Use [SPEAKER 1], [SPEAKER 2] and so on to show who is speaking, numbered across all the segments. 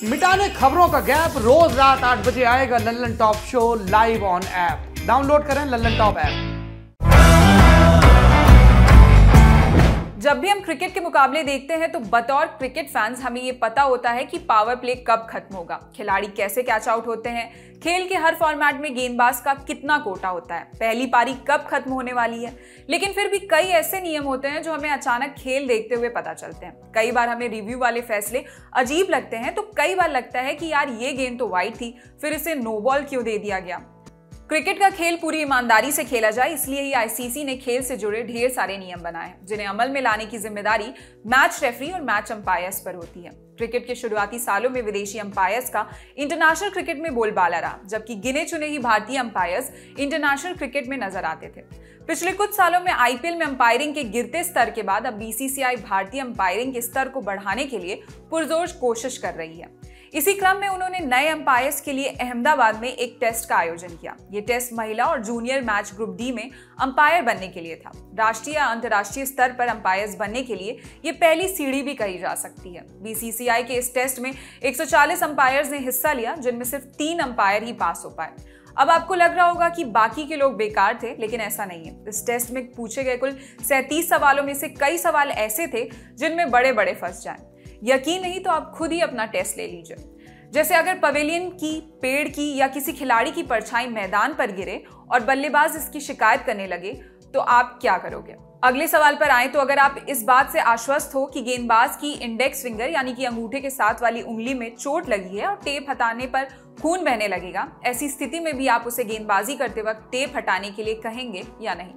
[SPEAKER 1] मिटाने खबरों का गैप, रोज रात 8 बजे आएगा Lallan top show live on app. Download करें लल्लन टॉप ऐप।
[SPEAKER 2] जब भी हम क्रिकेट के मुकाबले देखते हैं तो बतौर क्रिकेट फैंस हमें ये पता होता है कि पावर प्ले कब खत्म होगा, खिलाड़ी कैसे कैच आउट होते हैं, खेल के हर फॉर्मेट में गेंदबाज का कितना कोटा होता है, पहली पारी कब खत्म होने वाली है। लेकिन फिर भी कई ऐसे नियम होते हैं जो हमें अचानक खेल देखते हुए पता चलते हैं। कई बार हमें रिव्यू वाले फैसले अजीब लगते हैं तो कई बार लगता है कि यार ये गेंद तो वाइड थी, फिर इसे नो बॉल क्यों दे दिया गया। क्रिकेट का खेल पूरी ईमानदारी से खेला जाए, इसलिए ही आईसीसी ने खेल से जुड़े ढेर सारे नियम बनाए हैं जिन्हें अमल में लाने की जिम्मेदारी मैच रेफरी और मैच अंपायर्स पर होती है। क्रिकेट के शुरुआती सालों में विदेशी अंपायर्स का इंटरनेशनल क्रिकेट में बोलबाला रहा, जबकि गिने चुने ही भारतीय अंपायर्स इंटरनेशनल क्रिकेट में नजर आते थे। पिछले कुछ सालों में आईपीएल में अंपायरिंग के गिरते स्तर के बाद अब बीसीसीआई भारतीय अंपायरिंग के स्तर को बढ़ाने के लिए पुरजोर कोशिश कर रही है। इसी क्रम में उन्होंने नए अंपायर्स के लिए अहमदाबाद में एक टेस्ट का आयोजन किया। ये टेस्ट महिला और जूनियर मैच ग्रुप डी में अंपायर बनने के लिए था। राष्ट्रीय या अंतर्राष्ट्रीय स्तर पर अंपायर्स बनने के लिए ये पहली सीढ़ी भी कही जा सकती है। बीसीसीआई के इस टेस्ट में 140 अंपायर्स ने हिस्सा लिया, जिनमें सिर्फ 3 अंपायर ही पास हो पाए। अब आपको लग रहा होगा कि बाकी के लोग बेकार थे, लेकिन ऐसा नहीं है। इस टेस्ट में पूछे गए कुल 37 सवालों में से कई सवाल ऐसे थे जिनमें बड़े बड़े फंस जाएं। यकीन नहीं तो आप खुद ही अपना टेस्ट ले लीजिए। जैसे अगर पवेलियन की, पेड़ की या किसी खिलाड़ी की परछाई मैदान पर गिरे और बल्लेबाज इसकी शिकायत करने लगे तो आप क्या करोगे। अगले सवाल पर आए तो अगर आप इस बात से आश्वस्त हो कि गेंदबाज की इंडेक्स फिंगर यानी कि अंगूठे के साथ वाली उंगली में चोट लगी है और टेप हटाने पर खून बहने लगेगा, ऐसी स्थिति में भी आप उसे गेंदबाजी करते वक्त टेप हटाने के लिए कहेंगे या नहीं।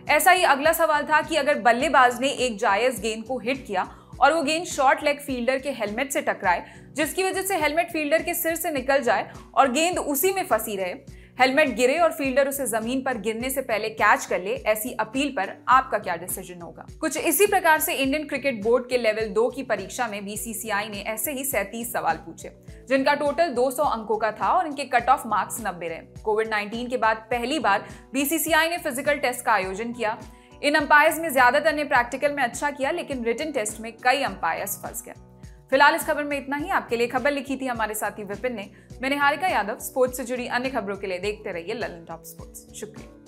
[SPEAKER 2] ऐसा ही अगला सवाल था कि अगर बल्लेबाज ने एक जायज गेंद को हिट किया और वो गेंद शॉर्ट लेग फील्डर के हेलमेट से टकराए, जिसकी वजह से हेलमेट फील्डर के सिर से निकल जाए और गेंद उसी में फंसी रहे, हेलमेट गिरे और फील्डर उसे जमीन पर गिरने से पहले कैच कर ले, ऐसी अपील पर आपका क्या डिसीजन होगा। कुछ इसी प्रकार से इंडियन क्रिकेट बोर्ड के लेवल 2 की परीक्षा में बीसीसीआई ने ऐसे ही 37 सवाल पूछे, जिनका टोटल 200 अंकों का था और इनके कट ऑफ मार्क्स 90 रहे। कोविड-19 के बाद पहली बार बीसीसीआई ने फिजिकल टेस्ट का आयोजन किया। इन अंपायर्स में ज्यादातर ने प्रैक्टिकल में अच्छा किया, लेकिन रिटन टेस्ट में कई अंपायर्स फंस गए। फिलहाल इस खबर में इतना ही। आपके लिए खबर लिखी थी हमारे साथी विपिन ने। मैं निहारिका यादव। स्पोर्ट्स से जुड़ी अन्य खबरों के लिए देखते रहिए लल्लन टॉप स्पोर्ट्स। शुक्रिया।